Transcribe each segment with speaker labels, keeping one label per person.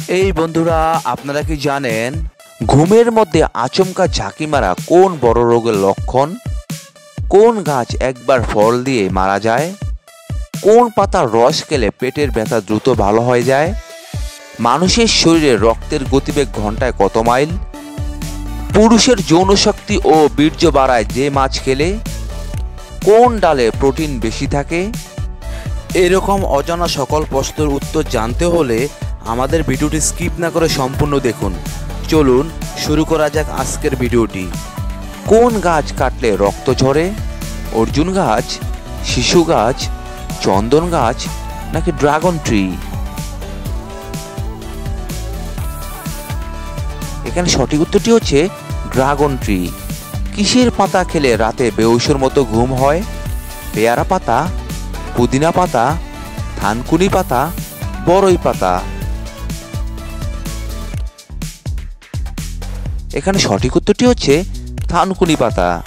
Speaker 1: এই বন্ধুরা, আপনারা কি জানেন ঘুমের মধ্যে আচমকা ঝাঁকি মারা কোন বড় রোগের লক্ষণ? কোন গাছ একবার ফল দিয়ে মারা যায়? কোন পাতার রস খেলে পেটের ব্যথা দ্রুত ভালো হয়ে যায়? মানুষের শরীরে রক্তের গতিবেগ ঘন্টায় কত মাইল? পুরুষের যৌন শক্তি ও বীর্য বাড়ায় যে মাছ খেলে? কোন ডালে প্রোটিন বেশি থাকে? এরকম অজানা সকল প্রশ্নের উত্তর জানতে হলে আমাদের ভিডিওটি স্কিপ না করে সম্পূর্ণ দেখুন। চলুন শুরু করা যাক আজকের ভিডিওটি। কোন গাছ কাটলে রক্ত ঝরে? অর্জুন গাছ, শিশু গাছ, চন্দন গাছ নাকি ড্রাগন ট্রি? এখানে সঠিক উত্তরটি হচ্ছে ড্রাগন ট্রি। কিসের পাতা খেলে রাতে বেহুশের মতো ঘুম হয়? পেয়ারা পাতা, পুদিনা পাতা, থানকুনি পাতা, বড়ই পাতা? এখানে সঠিক উত্তরটি হচ্ছে থানকুনি পাতা।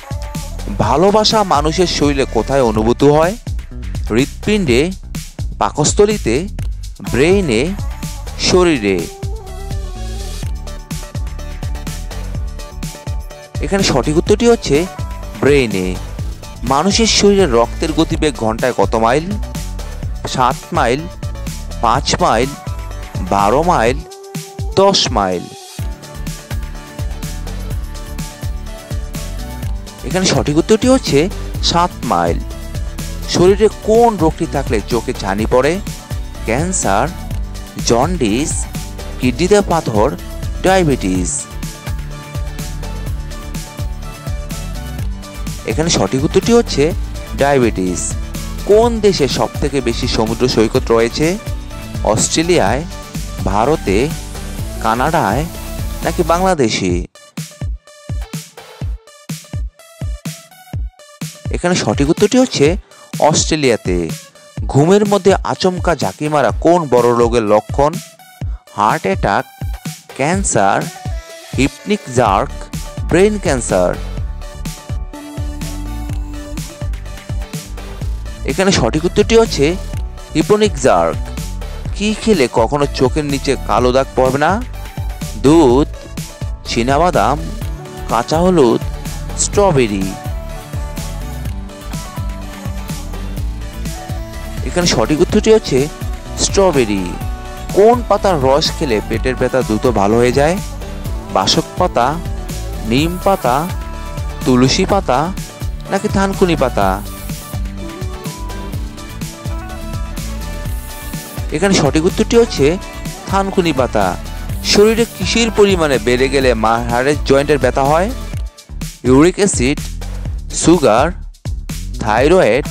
Speaker 1: ভালোবাসা মানুষের শরীরে কোথায় অনুভূত হয়? হৃৎপিণ্ডে, পাকস্থলীতে, ব্রেইনে, শরীরে? এখানে সঠিক উত্তরটি হচ্ছে ব্রেইনে। মানুষের শরীরে রক্তের গতিবেগ ঘন্টায় কত mile? 7 mile, 5 mile, 12 mile, 10 mile? এখানে সঠিক উত্তরটি হচ্ছে 7 মাইল। শরীরে কোন রোগটি থাকলে চোখে ছানি পড়ে? ক্যান্সার, জন্ডিস, কিডনিতে পাথর, ডায়াবেটিস? এখানে সঠিক উত্তরটি হচ্ছে ডায়াবেটিস। কোন দেশে সবথেকে বেশি সমুদ্র সৈকত রয়েছে? অস্ট্রেলিয়ায়, ভারতে, কানাডায় নাকি বাংলাদেশে? এখানে সঠিক উত্তরটি হচ্ছে অস্ট্রেলিয়াতে। ঘুমের মধ্যে আচমকা ঝাঁকি মারা কোন বড় রোগের লক্ষণ? Heart attack, cancer, hypnic jerk, brain cancer? এখানে সঠিক উত্তরটি হচ্ছে হিপনিক জার্ক। কি খেলে কখনো চোখের নিচে কালো দাগ পড়বে না? দুধ, চীনাবাদাম, কাঁচা হলুদ, স্ট্রবেরি? এখানে সঠিক উত্তরটি হচ্ছে স্ট্রবেরি। কোন পাতার রস খেলে পেটের ব্যথা দ্রুত ভালো হয়ে যায়? বাসক পাতা, নিম পাতা, তুলসী পাতা নাকি থানকুনি পাতা? এখানে সঠিক উত্তরটি হচ্ছে থানকুনি পাতা। শরীরে কিসের পরিমাণে বেড়ে গেলে হাড়ের জয়েন্টের ব্যথা হয়? Uric acid, sugar, thyroid,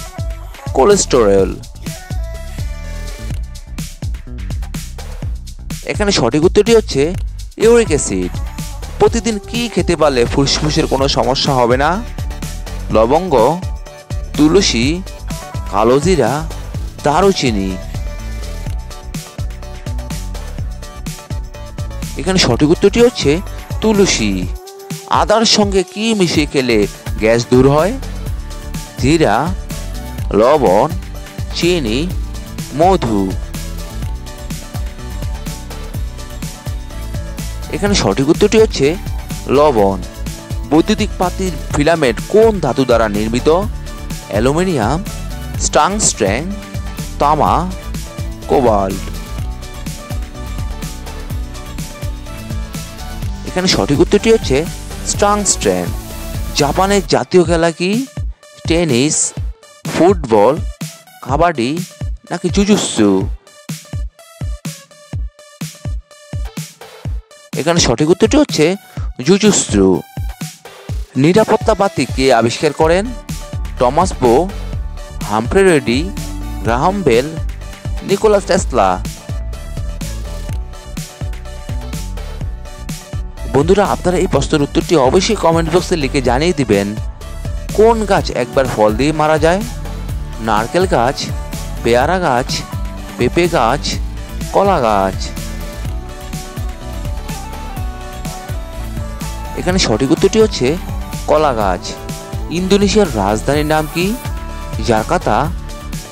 Speaker 1: cholesterol? এখানে সঠিক উত্তরটি হচ্ছে ইউরিক অ্যাসিড। প্রতিদিন কি খেতে পারলে ফুসফুসের কোনো সমস্যা হবে না? লবঙ্গ, তুলসী, কালোজিরা, দারুচিনি? এখানে সঠিক উত্তরটি হচ্ছে তুলসী। আদার সঙ্গে কি মিশিয়ে খেলে গ্যাস দূর হয়? জিরা, লবণ, চিনি, মধু? এখানে সঠিক উত্তরটি হচ্ছে লবণ। বৈদ্যুতিক পাতির ফিলামেন্ট কোন ধাতু দ্বারা নির্মিত? অ্যালুমিনিয়াম, টাংস্টেন, তামা, কোবাল্ট? এখানে সঠিক উত্তরটি হচ্ছে টাংস্টেন। জাপানের জাতীয় খেলা কি? টেনিস, ফুটবল, কাবাডি নাকি জুজুৎসু? এখানে সঠিক উত্তরটি হচ্ছে জুজুৎসু। নিরাপত্তা বাতি কে আবিষ্কার করেন? টমাস বো, Humphry D, Graham Bell, Nikola Tesla? বন্ধুরা, আপনারা এই প্রশ্নের উত্তরটি অবশ্যই কমেন্ট বক্সে লিখে জানিয়ে দিবেন। কোন গাছ একবার ফল দিয়ে মারা যায়? নারকেল গাছ, পেয়ারা গাছ, পেঁপে গাছ, কলা গাছ? এখানে সঠিক উত্তরটি হচ্ছে কলা গাছ। ইন্দোনেশিয়ার রাজধানীর নাম কি? Jakarta,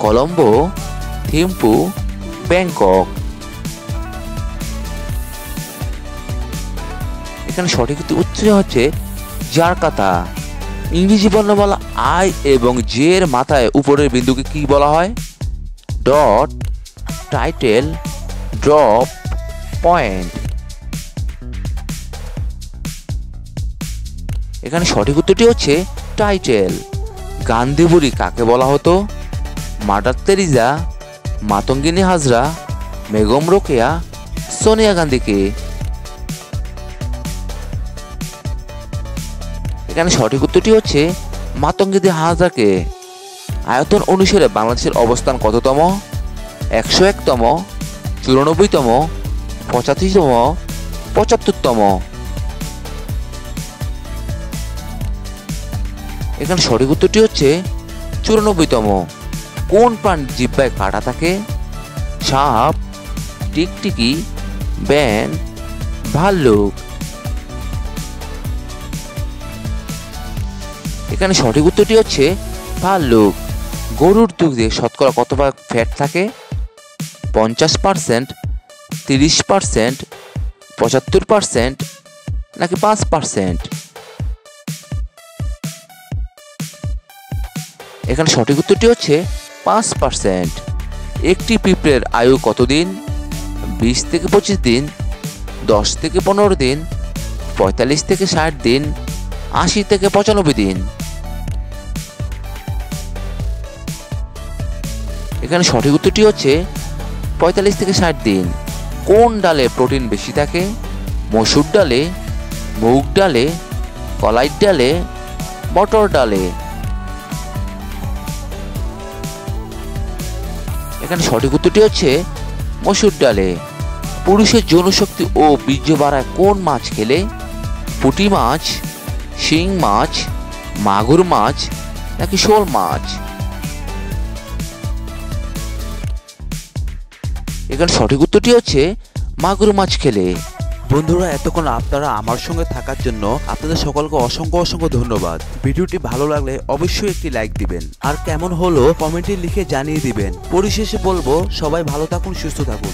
Speaker 1: Colombo, Thimphu, Bangkok? এখানে সঠিক উত্তর হচ্ছে জারকাতা। ইংরেজি বর্ণমালা আই এবং জে এর মাথায় উপরের বিন্দুকে কি বলা হয়? Dot, title, drop, point. এখানে সঠিক উত্তরটি হচ্ছে টাইটেল। গান্ধী বুড়ি কাকে বলা হতো? মাদার তেরেসা, মাতঙ্গিনী হাজরা, বেগম রোকেয়া, সোনিয়া গান্ধীকে। এখানে সঠিক উত্তরটি হচ্ছে মাতঙ্গিনী হাজরাকে। আয়তন অনুসারে বাংলাদেশের অবস্থান কততম? 101তম, 94তম, 85তম, 75তম। এখানে সঠিক উত্তরটি হচ্ছে 94তম। কোন প্রাণীর জিহ্বায় কাঁটা থাকে? সাপ, টিকটিকি, ব্যাঙ, ভাল্লুক। এখানে সঠিক উত্তরটি হচ্ছে ভাল্লুক। গরুর দুধে শতকরা কত ভাগ ফ্যাট থাকে? 50%, 30%, 75% নাকি 5%? এখানে সঠিক উত্তরটি হচ্ছে 5%। একটি পিঁপড়ের আয়ু কতদিন? 20 থেকে 25 দিন, 10 থেকে 15 দিন, 45 থেকে 60 দিন, 80 থেকে 95 দিন। এখানে সঠিক উত্তরটি হচ্ছে 45 থেকে 60 দিন। কোন ডালে প্রোটিন বেশি থাকে? মসুর ডালে, মুগ ডালে, কলাইয়ের ডালে, মটর ডালে। এখানে সঠিক উত্তরটি হচ্ছে মসুর ডালে। পুরুষের যৌনশক্তি ও বীর্য বাড়ায় কোন মাছ খেলে? পুঁটি মাছ, শিং মাছ, মাগুর মাছ নাকি শোল মাছ? এখানে সঠিক উত্তরটি হচ্ছে মাগুর মাছ খেলে।
Speaker 2: বন্ধুরা, এতক্ষণ আপনারা আমার সঙ্গে থাকার জন্য আপনাদের সকলকে অসংখ্য অসংখ্য ধন্যবাদ। ভিডিওটি ভালো লাগলে অবশ্যই একটি লাইক দিবেন, আর কেমন হলো কমেন্টে লিখে জানিয়ে দিবেন। পরিশেষে বলবো, সবাই ভালো থাকুন, সুস্থ থাকুন।